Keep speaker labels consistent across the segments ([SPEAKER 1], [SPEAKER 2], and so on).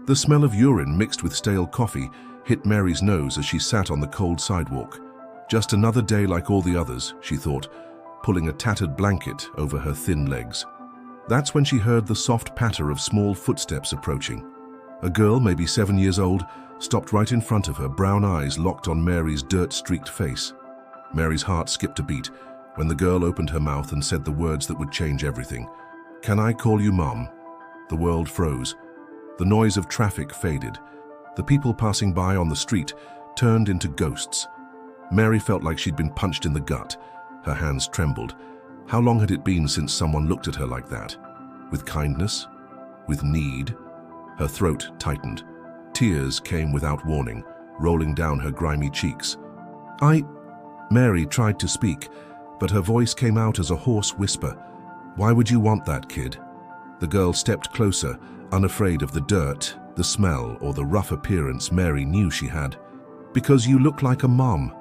[SPEAKER 1] The smell of urine mixed with stale coffee hit Mary's nose as she sat on the cold sidewalk. Just another day like all the others, she thought, pulling a tattered blanket over her thin legs. That's when she heard the soft patter of small footsteps approaching. A girl, maybe 7 years old, stopped right in front of her, brown eyes locked on Mary's dirt-streaked face. Mary's heart skipped a beat when the girl opened her mouth and said the words that would change everything. "Can I call you Mom?" The world froze. The noise of traffic faded. The people passing by on the street turned into ghosts. Mary felt like she'd been punched in the gut. Her hands trembled. How long had it been since someone looked at her like that? With kindness? With need? Her throat tightened. Tears came without warning, rolling down her grimy cheeks. Mary tried to speak, but her voice came out as a hoarse whisper. "Why would you want that, kid?" The girl stepped closer, unafraid of the dirt, the smell, or the rough appearance Mary knew she had. "Because you look like a mom,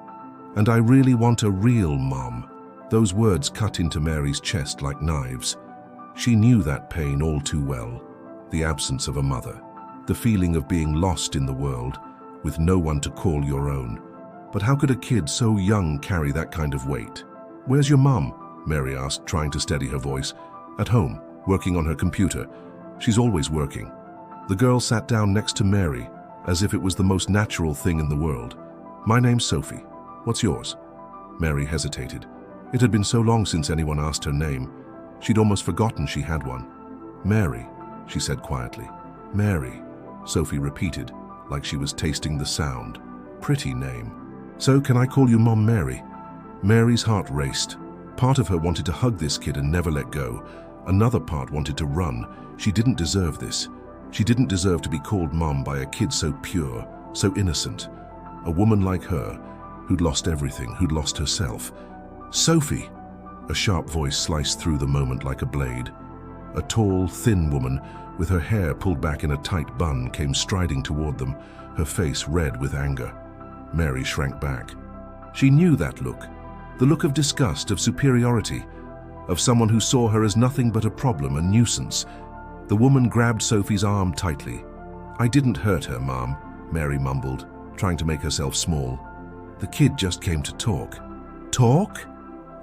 [SPEAKER 1] and I really want a real mom." Those words cut into Mary's chest like knives. She knew that pain all too well. The absence of a mother. The feeling of being lost in the world, with no one to call your own. But how could a kid so young carry that kind of weight? "Where's your mom?" Mary asked, trying to steady her voice. "At home, working on her computer. She's always working." The girl sat down next to Mary, as if it was the most natural thing in the world. "My name's Sophie. What's yours?" Mary hesitated. It had been so long since anyone asked her name. She'd almost forgotten she had one. "Mary," she said quietly. "Mary," Sophie repeated, like she was tasting the sound. "Pretty name. So can I call you Mom Mary?" Mary's heart raced. Part of her wanted to hug this kid and never let go. Another part wanted to run. She didn't deserve this. She didn't deserve to be called Mom by a kid so pure, so innocent. A woman like her, who'd lost everything, who'd lost herself. "Sophie!" A sharp voice sliced through the moment like a blade. A tall, thin woman, with her hair pulled back in a tight bun, came striding toward them, her face red with anger. Mary shrank back. She knew that look. The look of disgust, of superiority, of someone who saw her as nothing but a problem, a nuisance. The woman grabbed Sophie's arm tightly. "I didn't hurt her, Mom," Mary mumbled, trying to make herself small. "The kid just came to talk." "Talk?"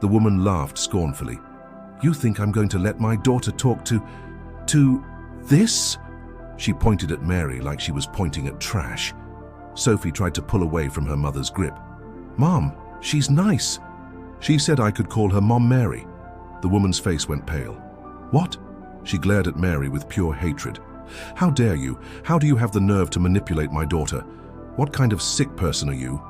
[SPEAKER 1] The woman laughed scornfully. "You think I'm going to let my daughter talk to this?" She pointed at Mary like she was pointing at trash. Sophie tried to pull away from her mother's grip. "Mom, she's nice." "She said I could call her Mom Mary." The woman's face went pale. "What?" She glared at Mary with pure hatred. "How dare you? How do you have the nerve to manipulate my daughter? What kind of sick person are you?"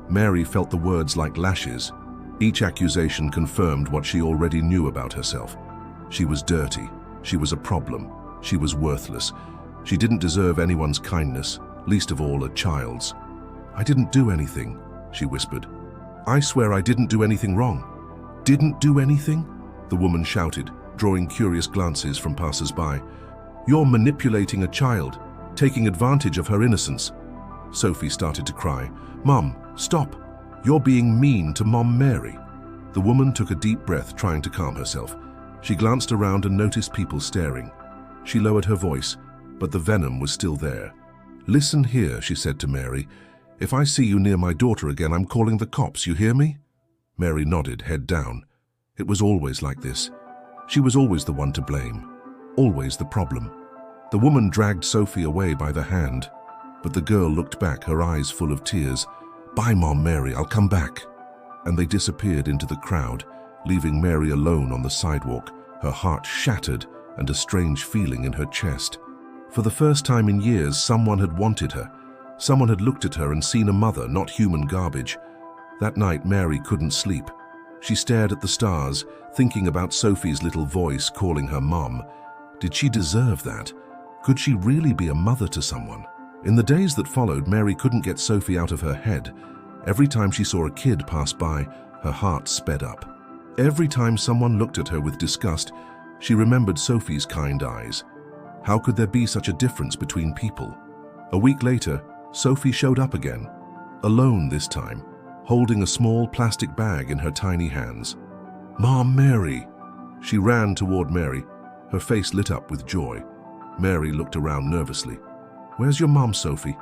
[SPEAKER 1] Mary felt the words like lashes. Each accusation confirmed what she already knew about herself. She was dirty. She was a problem. She was worthless. She didn't deserve anyone's kindness, least of all a child's. "I didn't do anything," she whispered. "I swear I didn't do anything wrong." "Didn't do anything?" the woman shouted, drawing curious glances from passers-by. "You're manipulating a child, taking advantage of her innocence." Sophie started to cry. "Mom, stop. You're being mean to Mom Mary." The woman took a deep breath, trying to calm herself. She glanced around and noticed people staring. She lowered her voice, but the venom was still there. "Listen here," she said to Mary. "If I see you near my daughter again, I'm calling the cops, you hear me?" Mary nodded, head down. It was always like this. She was always the one to blame, always the problem. The woman dragged Sophie away by the hand, but the girl looked back, her eyes full of tears. "Bye, Mom Mary, I'll come back." And they disappeared into the crowd, leaving Mary alone on the sidewalk, her heart shattered and a strange feeling in her chest. For the first time in years, someone had wanted her. Someone had looked at her and seen a mother, not human garbage. That night, Mary couldn't sleep. She stared at the stars, thinking about Sophie's little voice calling her Mom. Did she deserve that? Could she really be a mother to someone? In the days that followed, Mary couldn't get Sophie out of her head. Every time she saw a kid pass by, her heart sped up. Every time someone looked at her with disgust, she remembered Sophie's kind eyes. How could there be such a difference between people? A week later, Sophie showed up again, alone this time, holding a small plastic bag in her tiny hands. "Mom Mary!" She ran toward Mary, her face lit up with joy. Mary looked around nervously. "Where's your mom, Sophie?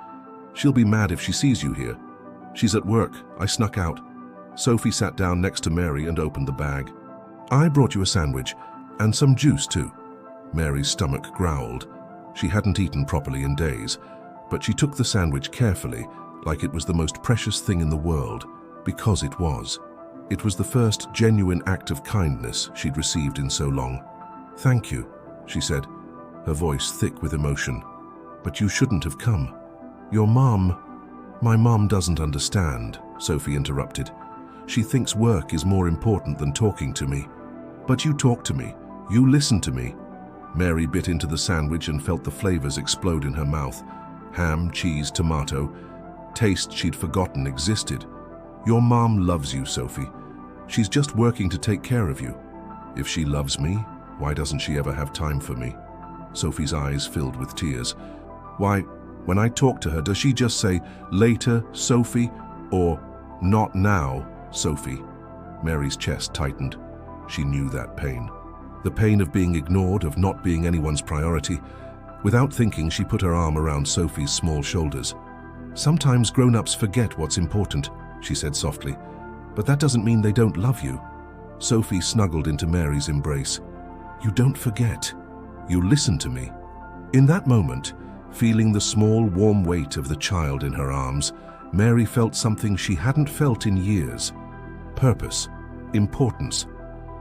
[SPEAKER 1] She'll be mad if she sees you here." "She's at work. I snuck out." Sophie sat down next to Mary and opened the bag. "I brought you a sandwich, and some juice too." Mary's stomach growled. She hadn't eaten properly in days, but she took the sandwich carefully, like it was the most precious thing in the world, because it was. It was the first genuine act of kindness she'd received in so long. "Thank you," she said, her voice thick with emotion. "But you shouldn't have come. Your mom—" "My mom doesn't understand," Sophie interrupted. "She thinks work is more important than talking to me." "But you talk to me. You listen to me." Mary bit into the sandwich and felt the flavors explode in her mouth. Ham, cheese, tomato. Taste she'd forgotten existed. "Your mom loves you, Sophie. She's just working to take care of you. If she loves me, why doesn't she ever have time for me?" Sophie's eyes filled with tears. "Why, when I talk to her, does she just say, 'Later, Sophie,' or 'Not now, Sophie'?" Mary's chest tightened. She knew that pain. The pain of being ignored, of not being anyone's priority. Without thinking, she put her arm around Sophie's small shoulders. "Sometimes grown-ups forget what's important," she said softly. "But that doesn't mean they don't love you." Sophie snuggled into Mary's embrace. "You don't forget. You listen to me." In that moment, feeling the small, warm weight of the child in her arms, Mary felt something she hadn't felt in years. Purpose, importance.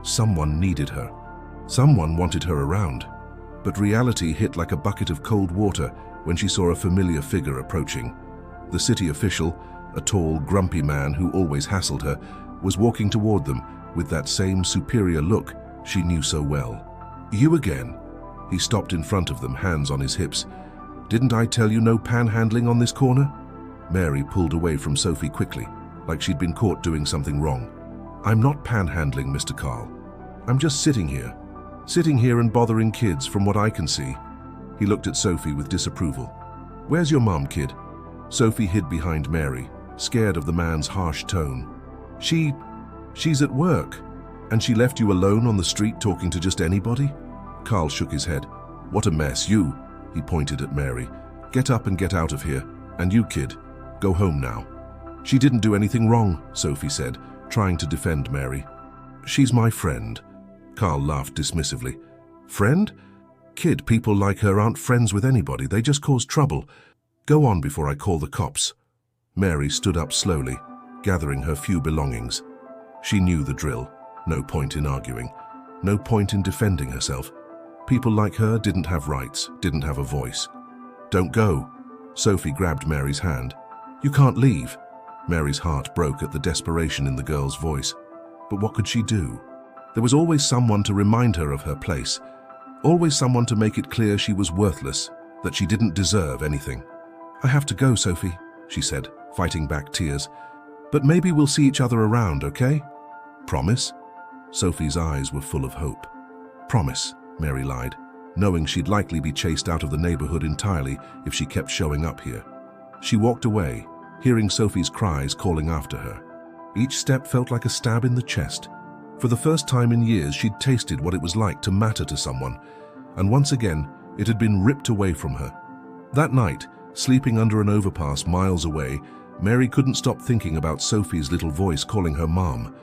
[SPEAKER 1] Someone needed her. Someone wanted her around. But reality hit like a bucket of cold water when she saw a familiar figure approaching. The city official, a tall, grumpy man who always hassled her, was walking toward them with that same superior look she knew so well. "You again?" He stopped in front of them, hands on his hips. "Didn't I tell you no panhandling on this corner?" Mary pulled away from Sophie quickly, like she'd been caught doing something wrong. "I'm not panhandling, Mr. Carl. I'm just sitting here and bothering kids from what I can see." He looked at Sophie with disapproval. "Where's your mom, kid?" Sophie hid behind Mary, scared of the man's harsh tone. She's at work. And she left you alone on the street talking to just anybody?" Carl shook his head. "What a mess, you," he pointed at Mary. "Get up and get out of here. And you, kid, go home now." "She didn't do anything wrong," Sophie said, trying to defend Mary. "She's my friend." Carl laughed dismissively. "Friend? Kid, people like her aren't friends with anybody. They just cause trouble. Go on before I call the cops." Mary stood up slowly, gathering her few belongings. She knew the drill. No point in arguing. No point in defending herself. People like her didn't have rights, didn't have a voice. "Don't go." Sophie grabbed Mary's hand. "You can't leave." Mary's heart broke at the desperation in the girl's voice. But what could she do? There was always someone to remind her of her place. Always someone to make it clear she was worthless, that she didn't deserve anything. "I have to go, Sophie," she said, fighting back tears. "But maybe we'll see each other around, okay?" "Promise?" Sophie's eyes were full of hope. "Promise," Mary lied, knowing she'd likely be chased out of the neighborhood entirely if she kept showing up here. She walked away, hearing Sophie's cries calling after her. Each step felt like a stab in the chest. For the first time in years, she'd tasted what it was like to matter to someone, and once again, it had been ripped away from her. That night, sleeping under an overpass miles away, Mary couldn't stop thinking about Sophie's little voice calling her mom.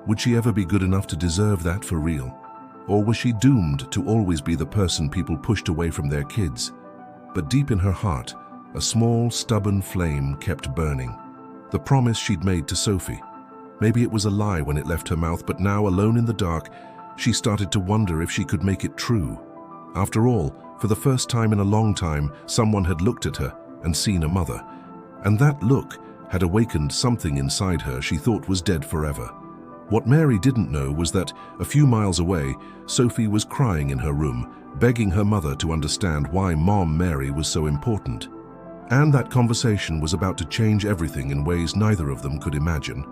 [SPEAKER 1] Would she ever be good enough to deserve that for real? Or was she doomed to always be the person people pushed away from their kids? But deep in her heart, a small, stubborn flame kept burning. The promise she'd made to Sophie. Maybe it was a lie when it left her mouth, but now, alone in the dark, she started to wonder if she could make it true. After all, for the first time in a long time, someone had looked at her and seen a mother. And that look had awakened something inside her she thought was dead forever. What Mary didn't know was that, a few miles away, Sophie was crying in her room, begging her mother to understand why Mom Mary was so important. And that conversation was about to change everything in ways neither of them could imagine.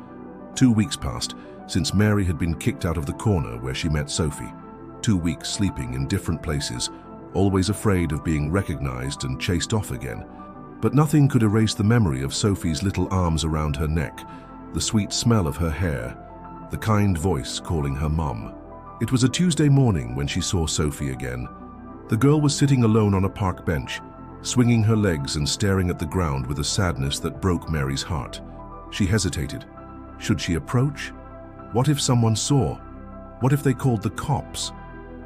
[SPEAKER 1] 2 weeks passed since Mary had been kicked out of the corner where she met Sophie. 2 weeks sleeping in different places, always afraid of being recognized and chased off again. But nothing could erase the memory of Sophie's little arms around her neck, the sweet smell of her hair, the kind voice calling her mom. It was a Tuesday morning when she saw Sophie again. The girl was sitting alone on a park bench, swinging her legs and staring at the ground with a sadness that broke Mary's heart. She hesitated. Should she approach? What if someone saw? What if they called the cops?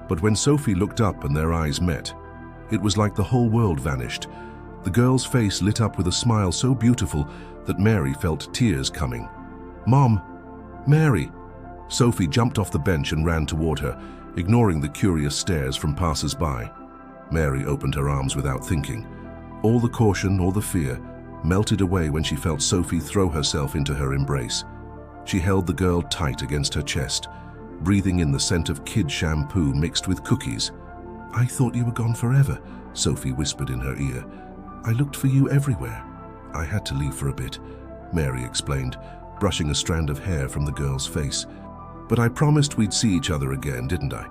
[SPEAKER 1] But when Sophie looked up and their eyes met, it was like the whole world vanished. The girl's face lit up with a smile so beautiful that Mary felt tears coming. "Mom! Mary!" Sophie jumped off the bench and ran toward her, ignoring the curious stares from passers-by. Mary opened her arms without thinking. All the caution, all the fear, melted away when she felt Sophie throw herself into her embrace. She held the girl tight against her chest, breathing in the scent of kid shampoo mixed with cookies. "I thought you were gone forever," Sophie whispered in her ear. "I looked for you everywhere." "I had to leave for a bit," Mary explained, brushing a strand of hair from the girl's face. "But I promised we'd see each other again, didn't I?"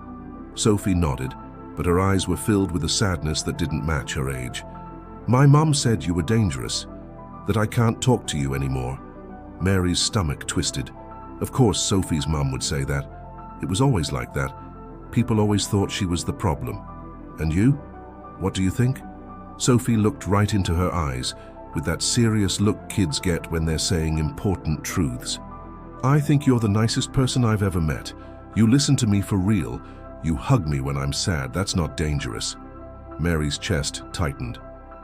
[SPEAKER 1] Sophie nodded, but her eyes were filled with a sadness that didn't match her age. "My mum said you were dangerous, that I can't talk to you anymore." Mary's stomach twisted. Of course, Sophie's mum would say that. It was always like that. People always thought she was the problem. "And you? What do you think?" Sophie looked right into her eyes, with that serious look kids get when they're saying important truths. "I think you're the nicest person I've ever met. You listen to me for real. You hug me when I'm sad. That's not dangerous." Mary's chest tightened.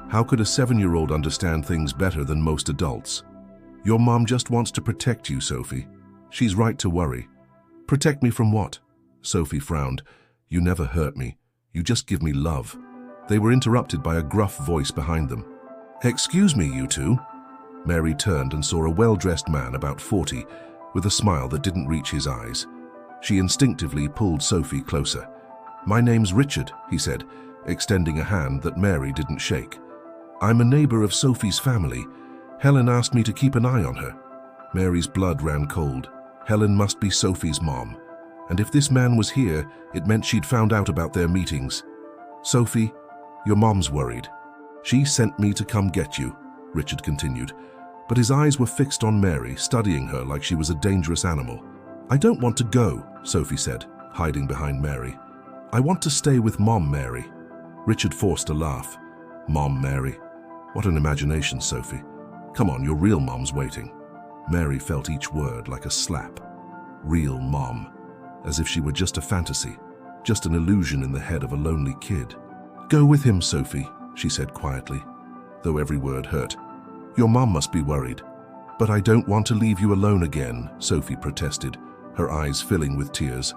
[SPEAKER 1] How could a 7-year-old understand things better than most adults? "Your mom just wants to protect you, Sophie. She's right to worry." "Protect me from what?" Sophie frowned. "You never hurt me. You just give me love." They were interrupted by a gruff voice behind them. "Excuse me, you two." Mary turned and saw a well-dressed man about 40, with a smile that didn't reach his eyes. She instinctively pulled Sophie closer. "My name's Richard," he said, extending a hand that Mary didn't shake. "I'm a neighbor of Sophie's family. Helen asked me to keep an eye on her." Mary's blood ran cold. Helen must be Sophie's mom. And if this man was here, it meant she'd found out about their meetings. "Sophie, your mom's worried. She sent me to come get you," Richard continued. But his eyes were fixed on Mary, studying her like she was a dangerous animal. "I don't want to go," Sophie said, hiding behind Mary. "I want to stay with Mom, Mary." Richard forced a laugh. "Mom, Mary? What an imagination, Sophie. Come on, your real mom's waiting." Mary felt each word like a slap. Real mom. As if she were just a fantasy, just an illusion in the head of a lonely kid. "Go with him, Sophie," she said quietly, though every word hurt. "Your mom must be worried." "But I don't want to leave you alone again," Sophie protested, her eyes filling with tears.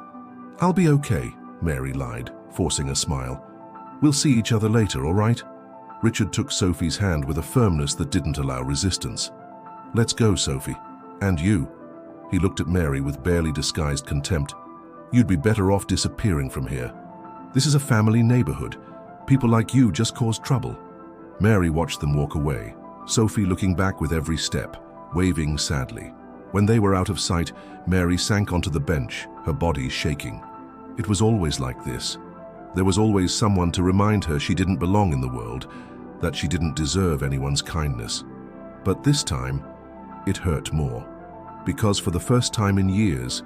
[SPEAKER 1] "I'll be okay," Mary lied, forcing a smile. "We'll see each other later, all right?" Richard took Sophie's hand with a firmness that didn't allow resistance. "Let's go, Sophie. And you." He looked at Mary with barely disguised contempt. "You'd be better off disappearing from here. This is a family neighborhood. People like you just cause trouble." Mary watched them walk away, Sophie looking back with every step, waving sadly. When they were out of sight, Mary sank onto the bench, her body shaking. It was always like this. There was always someone to remind her she didn't belong in the world, that she didn't deserve anyone's kindness. But this time, it hurt more, because for the first time in years,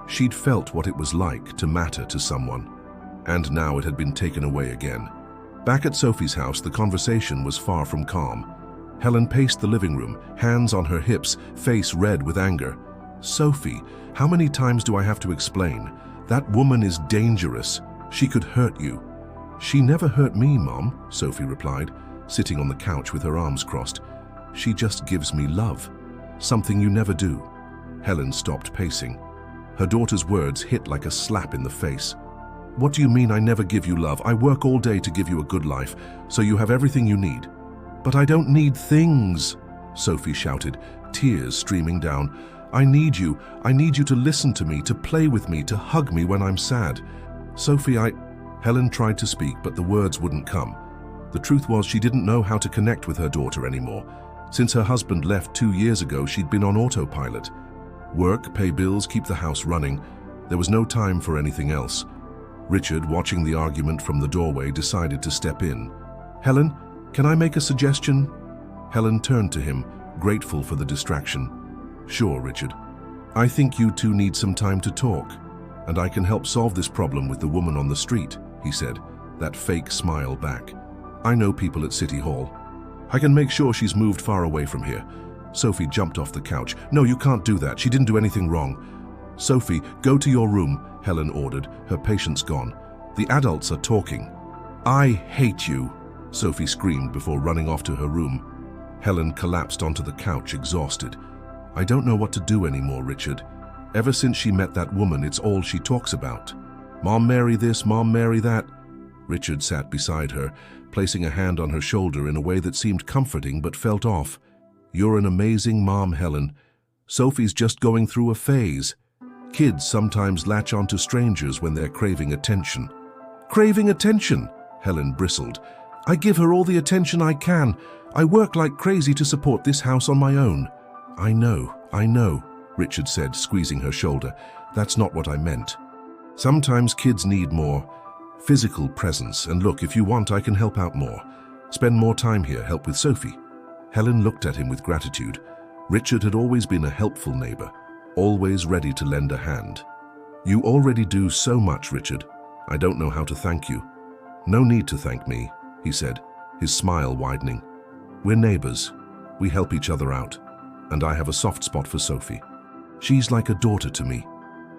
[SPEAKER 1] she'd felt what it was like to matter to someone. And now it had been taken away again. Back at Sophie's house, the conversation was far from calm. Helen paced the living room, hands on her hips, face red with anger. "Sophie, how many times do I have to explain? That woman is dangerous. She could hurt you." "She never hurt me, Mom," Sophie replied, sitting on the couch with her arms crossed. "She just gives me love. Something you never do." Helen stopped pacing. Her daughter's words hit like a slap in the face. "What do you mean I never give you love? I work all day to give you a good life, so you have everything you need." "But I don't need things," Sophie shouted, tears streaming down. I need you to listen to me, to play with me, to hug me when I'm sad." "Sophie, Helen tried to speak, but the words wouldn't come. The truth was she didn't know how to connect with her daughter anymore. Since her husband left 2 years ago, she'd been on autopilot. Work, pay bills, keep the house running. There was no time for anything else. Richard, watching the argument from the doorway, decided to step in. "Helen, can I make a suggestion?" Helen turned to him, grateful for the distraction. "Sure, Richard. I think you two need some time to talk, and I can help solve this problem with the woman on the street," he said, that fake smile back. I know people at City Hall. I can make sure she's moved far away from here. Sophie jumped off the couch. No, you can't do that. She didn't do anything wrong. Sophie, go to your room, Helen ordered, her patience gone. The adults are talking. I hate you, Sophie screamed before running off to her room. Helen collapsed onto the couch, exhausted. I don't know what to do anymore, Richard. Ever since she met that woman, it's all she talks about. Mom Mary this, Mom Mary that. Richard sat beside her, placing a hand on her shoulder in a way that seemed comforting but felt off. You're an amazing mom, Helen. Sophie's just going through a phase. Kids sometimes latch onto strangers when they're craving attention. Craving attention? Helen bristled. I give her all the attention I can. I work like crazy to support this house on my own. I know, Richard said, squeezing her shoulder. That's not what I meant. Sometimes kids need more physical presence, and look, if you want, I can help out more. Spend more time here, help with Sophie. Helen looked at him with gratitude. Richard had always been a helpful neighbor, always ready to lend a hand. You already do so much, Richard. I don't know how to thank you. No need to thank me, he said, his smile widening. We're neighbors. We help each other out. And I have a soft spot for Sophie. She's like a daughter to me.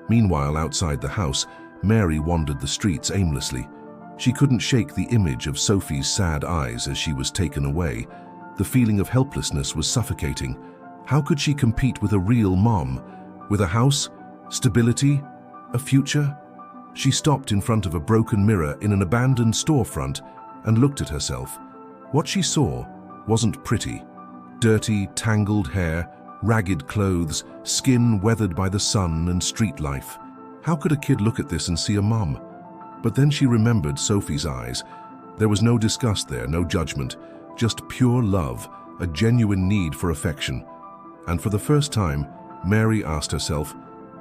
[SPEAKER 1] Meanwhile, outside the house, Mary wandered the streets aimlessly. She couldn't shake the image of Sophie's sad eyes as she was taken away. The feeling of helplessness was suffocating. How could she compete with a real mom? With a house, stability, a future? She stopped in front of a broken mirror in an abandoned storefront and looked at herself. What she saw wasn't pretty. Dirty, tangled hair, ragged clothes, skin weathered by the sun and street life. How could a kid look at this and see a mom? But then she remembered Sophie's eyes. There was no disgust there, no judgment, just pure love, a genuine need for affection. And for the first time, Mary asked herself,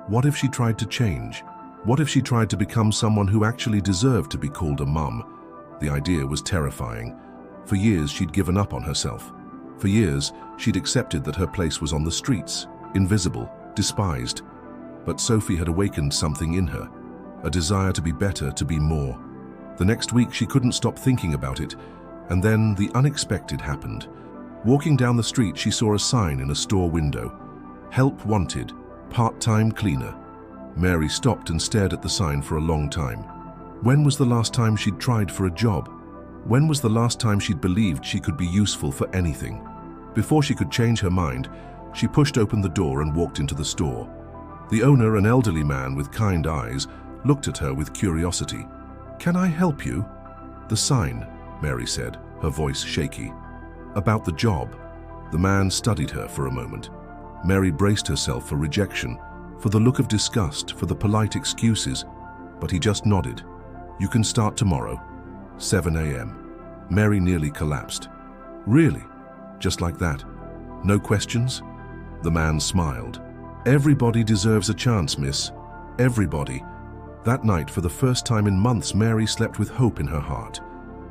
[SPEAKER 1] what if she tried to change? What if she tried to become someone who actually deserved to be called a mum? The idea was terrifying. For years, she'd given up on herself. For years, she'd accepted that her place was on the streets, invisible, despised. But Sophie had awakened something in her, a desire to be better, to be more. The next week, she couldn't stop thinking about it, and then the unexpected happened. Walking down the street, she saw a sign in a store window. Help wanted, part-time cleaner. Mary stopped and stared at the sign for a long time. When was the last time she'd tried for a job? When was the last time she'd believed she could be useful for anything? Before she could change her mind, she pushed open the door and walked into the store. The owner, an elderly man with kind eyes, looked at her with curiosity. Can I help you? The sign, Mary said, her voice shaky. About the job. The man studied her for a moment. Mary braced herself for rejection, for the look of disgust, for the polite excuses, but he just nodded. You can start tomorrow, 7 a.m. Mary nearly collapsed. Really? Just like that? No questions? The man smiled. Everybody deserves a chance, miss. Everybody. That night, for the first time in months, Mary slept with hope in her heart.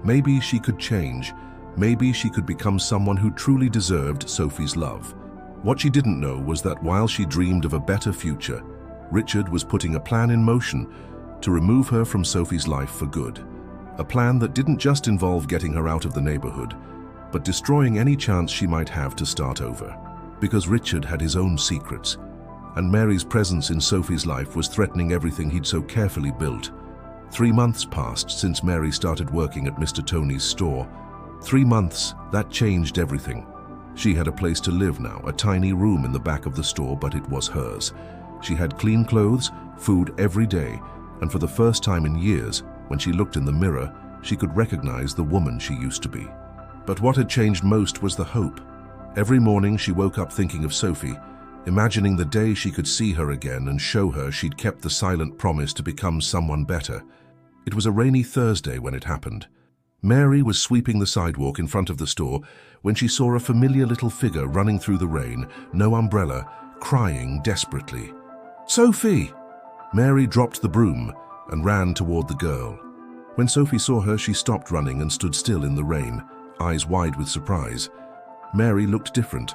[SPEAKER 1] Maybe she could change. Maybe she could become someone who truly deserved Sophie's love. What she didn't know was that while she dreamed of a better future, Richard was putting a plan in motion to remove her from Sophie's life for good. A plan that didn't just involve getting her out of the neighborhood, but destroying any chance she might have to start over. Because Richard had his own secrets, and Mary's presence in Sophie's life was threatening everything he'd so carefully built. 3 months passed since Mary started working at Mr. Tony's store. 3 months, that changed everything. She had a place to live now, a tiny room in the back of the store, but it was hers. She had clean clothes, food every day, and for the first time in years, when she looked in the mirror, she could recognize the woman she used to be. But what had changed most was the hope. Every morning she woke up thinking of Sophie, imagining the day she could see her again and show her she'd kept the silent promise to become someone better. It was a rainy Thursday when it happened. Mary was sweeping the sidewalk in front of the store when she saw a familiar little figure running through the rain, no umbrella, crying desperately. Sophie! Mary dropped the broom and ran toward the girl. When Sophie saw her, she stopped running and stood still in the rain, eyes wide with surprise. Mary looked different,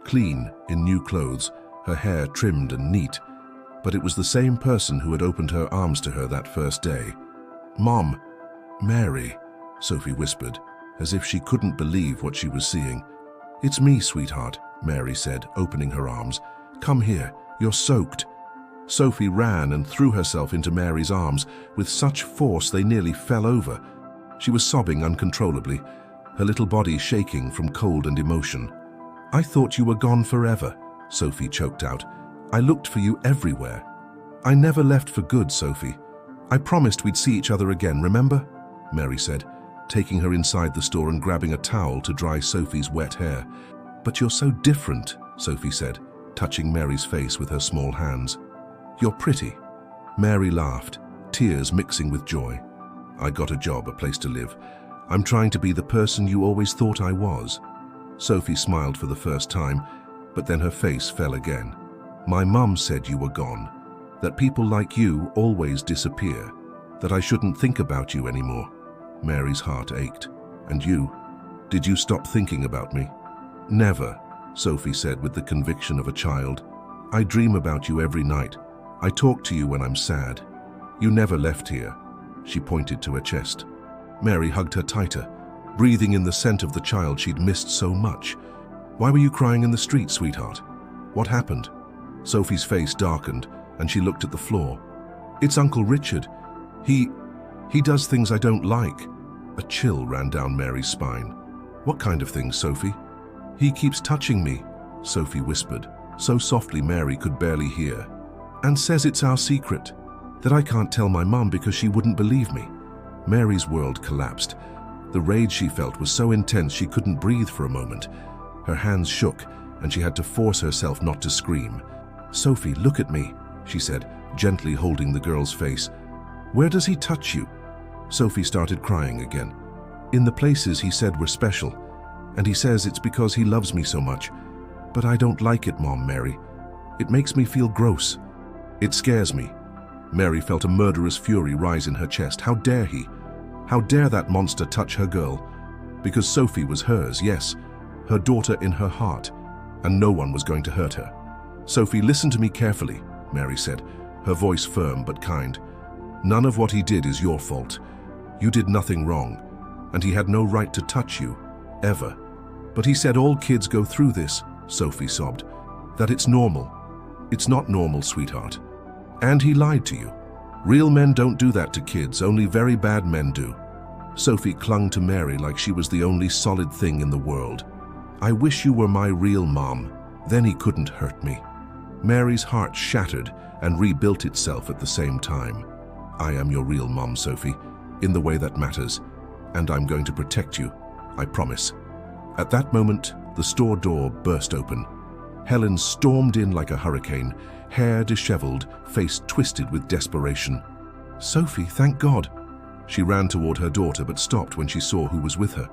[SPEAKER 1] clean, in new clothes, her hair trimmed and neat. But it was the same person who had opened her arms to her that first day. Mom, Mary, Sophie whispered. as if she couldn't believe what she was seeing. "It's me, sweetheart," Mary said, opening her arms. "Come here, you're soaked." Sophie ran and threw herself into Mary's arms with such force they nearly fell over. She was sobbing uncontrollably, her little body shaking from cold and emotion. "I thought you were gone forever," Sophie choked out. "I looked for you everywhere." "I never left for good, Sophie. I promised we'd see each other again, remember?" Mary said, taking her inside the store and grabbing a towel to dry Sophie's wet hair. "But you're so different," Sophie said, touching Mary's face with her small hands. "You're pretty." Mary laughed, tears mixing with joy. "I got a job, a place to live. I'm trying to be the person you always thought I was." Sophie smiled for the first time, but then her face fell again. "My mum said you were gone, that people like you always disappear, that I shouldn't think about you anymore." Mary's heart ached. "And you? Did you stop thinking about me?" "Never," Sophie said with the conviction of a child. "I dream about you every night. I talk to you when I'm sad. You never left here." She pointed to her chest. Mary hugged her tighter, breathing in the scent of the child she'd missed so much. "Why were you crying in the street, sweetheart? What happened?" Sophie's face darkened, and she looked at the floor. "It's Uncle Richard. He does things I don't like." A chill ran down Mary's spine. "What kind of things, Sophie?" "He keeps touching me," Sophie whispered, so softly Mary could barely hear. "And says it's our secret, that I can't tell my mum because she wouldn't believe me." Mary's world collapsed. The rage she felt was so intense she couldn't breathe for a moment. Her hands shook, and she had to force herself not to scream. "Sophie, look at me," she said, gently holding the girl's face. "Where does he touch you?" Sophie started crying again. "In the places he said were special, and he says it's because he loves me so much. But I don't like it, Mom, Mary. It makes me feel gross. It scares me." Mary felt a murderous fury rise in her chest. How dare he? How dare that monster touch her girl? Because Sophie was hers, yes, her daughter in her heart, and no one was going to hurt her. "Sophie, listen to me carefully," Mary said, her voice firm but kind. "None of what he did is your fault. You did nothing wrong, and he had no right to touch you, ever. But he said all kids go through this," Sophie sobbed, "that it's normal. It's not normal, sweetheart. And he lied to you. Real men don't do that to kids, only very bad men do." Sophie clung to Mary like she was the only solid thing in the world. "I wish you were my real mom, then he couldn't hurt me." Mary's heart shattered and rebuilt itself at the same time. "I am your real mom, Sophie, in the way that matters, and I'm going to protect you, I promise." At that moment, the store door burst open. Helen stormed in like a hurricane, hair disheveled, face twisted with desperation. "Sophie, thank God." She ran toward her daughter but stopped when she saw who was with her.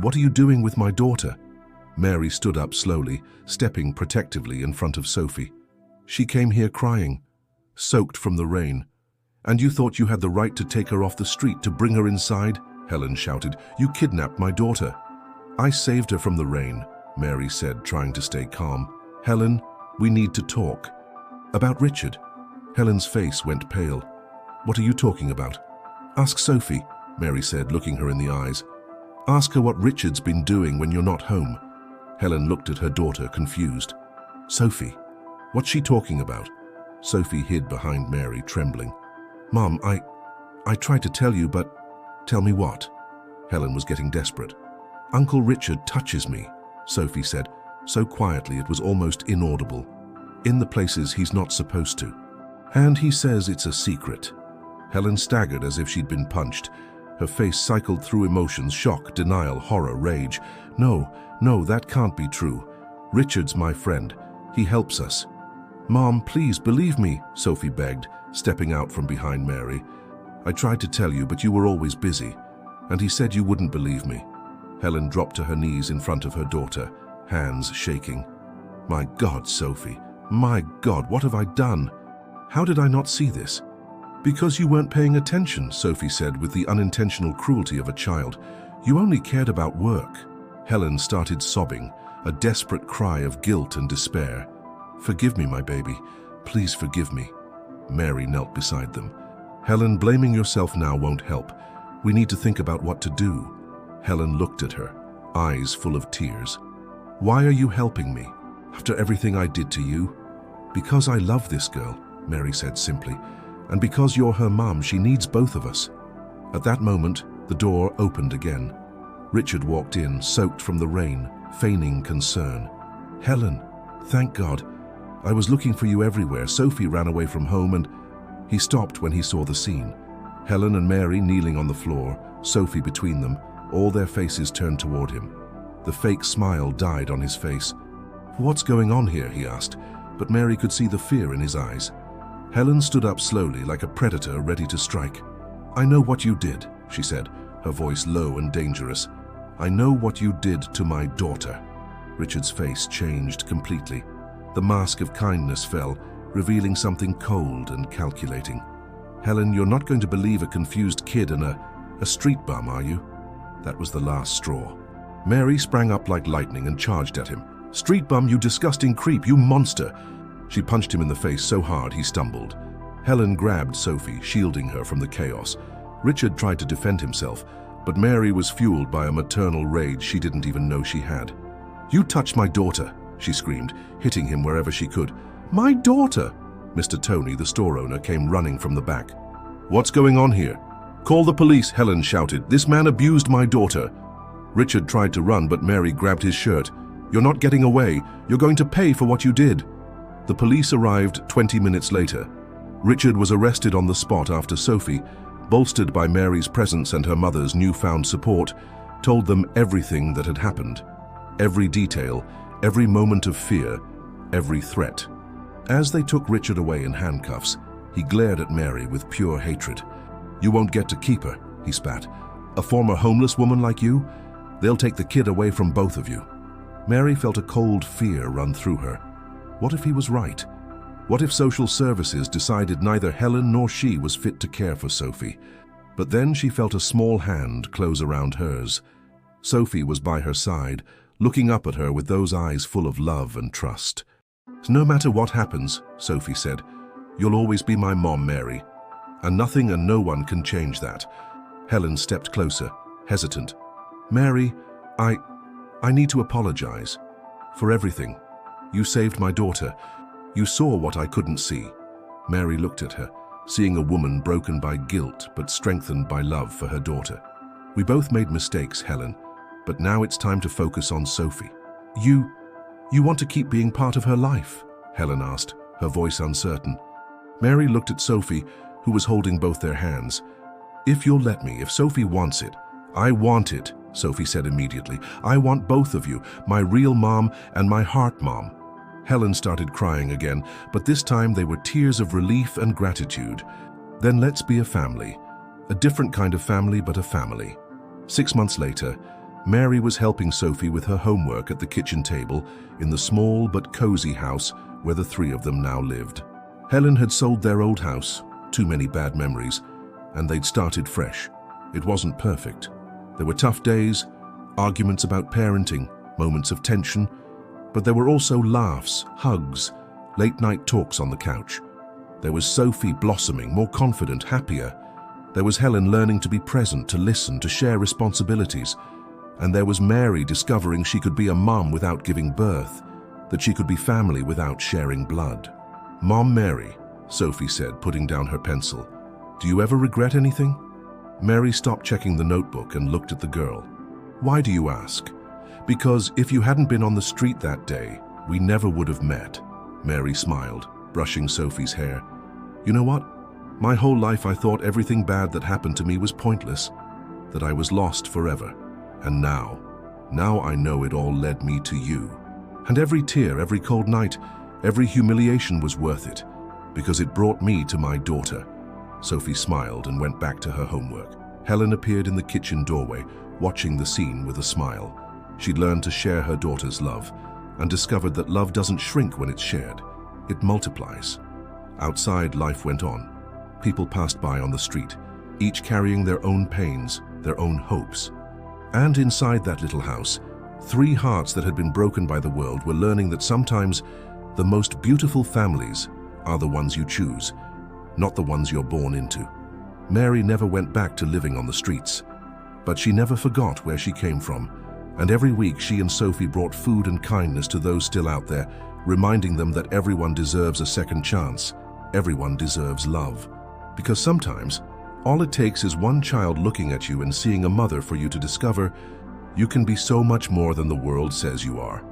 [SPEAKER 1] What are you doing with my daughter?" Mary stood up slowly, stepping protectively in front of Sophie. "She came here crying, soaked from the rain. And you thought you had the right to take her off the street to bring her inside?" Helen shouted. "You kidnapped my daughter." "I saved her from the rain," Mary said, trying to stay calm. "Helen, we need to talk." "About Richard?" Helen's face went pale. "What are you talking about?" "Ask Sophie," Mary said, looking her in the eyes. "Ask her what Richard's been doing when you're not home." Helen looked at her daughter, confused. "Sophie, what's she talking about?" Sophie hid behind Mary, trembling. "Mom, I tried to tell you, but..." "Tell me what?" Helen was getting desperate. "Uncle Richard touches me," Sophie said, so quietly it was almost inaudible. "In the places he's not supposed to. And he says it's a secret." Helen staggered as if she'd been punched. Her face cycled through emotions: shock, denial, horror, rage. No, that can't be true. Richard's my friend. He helps us." "Mom, please believe me," Sophie begged, stepping out from behind Mary. "I tried to tell you, but you were always busy. And he said you wouldn't believe me." Helen dropped to her knees in front of her daughter, hands shaking. "My God, Sophie, my God, what have I done? How did I not see this?" "Because you weren't paying attention," Sophie said with the unintentional cruelty of a child. "You only cared about work." Helen started sobbing, a desperate cry of guilt and despair. "Forgive me, my baby. Please forgive me." Mary knelt beside them. "Helen, blaming yourself now won't help. We need to think about what to do." Helen looked at her, eyes full of tears. "Why are you helping me, after everything I did to you?" "Because I love this girl," Mary said simply, "and because you're her mom, she needs both of us." At that moment, the door opened again. Richard walked in, soaked from the rain, feigning concern. "Helen, thank God. I was looking for you everywhere. Sophie ran away from home and—" He stopped when he saw the scene. Helen and Mary kneeling on the floor, Sophie between them, all their faces turned toward him. The fake smile died on his face. "What's going on here?" he asked, but Mary could see the fear in his eyes. Helen stood up slowly, like a predator ready to strike. "I know what you did," she said, her voice low and dangerous. "I know what you did to my daughter." Richard's face changed completely. The mask of kindness fell, revealing something cold and calculating. "Helen, you're not going to believe a confused kid and a street bum, are you?" That was the last straw. Mary sprang up like lightning and charged at him. "Street bum, you disgusting creep, you monster!" She punched him in the face so hard he stumbled. Helen grabbed Sophie, shielding her from the chaos. Richard tried to defend himself, but Mary was fueled by a maternal rage she didn't even know she had. "You touched my daughter," she screamed, hitting him wherever she could. "My daughter!" Mr. Tony, the store owner, came running from the back. "What's going on here?" "Call the police," Helen shouted. "This man abused my daughter." Richard tried to run, but Mary grabbed his shirt. "You're not getting away. You're going to pay for what you did." The police arrived 20 minutes later. Richard was arrested on the spot after Sophie, bolstered by Mary's presence and her mother's newfound support, told them everything that had happened. Every detail, every moment of fear, every threat. As they took Richard away in handcuffs, he glared at Mary with pure hatred. "You won't get to keep her," he spat. "A former homeless woman like you? They'll take the kid away from both of you." Mary felt a cold fear run through her. What if he was right? What if social services decided neither Helen nor she was fit to care for Sophie? But then she felt a small hand close around hers. Sophie was by her side, looking up at her with those eyes full of love and trust. "No matter what happens," Sophie said, "you'll always be my mom, Mary. And nothing and no one can change that." Helen stepped closer, hesitant. "Mary, I need to apologize. For everything. You saved my daughter. You saw what I couldn't see." Mary looked at her, seeing a woman broken by guilt but strengthened by love for her daughter. "We both made mistakes, Helen, but now it's time to focus on Sophie." You want to keep being part of her life?" Helen asked, her voice uncertain. Mary looked at Sophie, who was holding both their hands. "If you'll let me, if Sophie wants it." "I want it," Sophie said immediately. "I want both of you, my real mom and my heart mom." Helen started crying again, but this time they were tears of relief and gratitude. "Then let's be a family. A different kind of family, but a family." 6 months later, Mary was helping Sophie with her homework at the kitchen table in the small but cozy house where the three of them now lived. Helen had sold their old house, too many bad memories, and they'd started fresh. It wasn't perfect. There were tough days, arguments about parenting, moments of tension, but there were also laughs, hugs, late-night talks on the couch. There was Sophie blossoming, more confident, happier. There was Helen learning to be present, to listen, to share responsibilities. And there was Mary discovering she could be a mom without giving birth, that she could be family without sharing blood. "Mom Mary," Sophie said, putting down her pencil, "do you ever regret anything?" Mary stopped checking the notebook and looked at the girl. "Why do you ask?" "Because if you hadn't been on the street that day, we never would have met." Mary smiled, brushing Sophie's hair. "You know what? My whole life I thought everything bad that happened to me was pointless, that I was lost forever. And now I know it all led me to you. And every tear, every cold night, every humiliation was worth it, because it brought me to my daughter." Sophie smiled and went back to her homework. Helen appeared in the kitchen doorway, watching the scene with a smile. She'd learned to share her daughter's love and discovered that love doesn't shrink when it's shared. It multiplies. Outside, life went on. People passed by on the street, each carrying their own pains, their own hopes. And inside that little house, 3 hearts that had been broken by the world were learning that sometimes the most beautiful families are the ones you choose, not the ones you're born into. Mary never went back to living on the streets. But she never forgot where she came from, and every week she and Sophie brought food and kindness to those still out there, reminding them that everyone deserves a second chance, everyone deserves love. Because sometimes, all it takes is one child looking at you and seeing a mother for you to discover you can be so much more than the world says you are.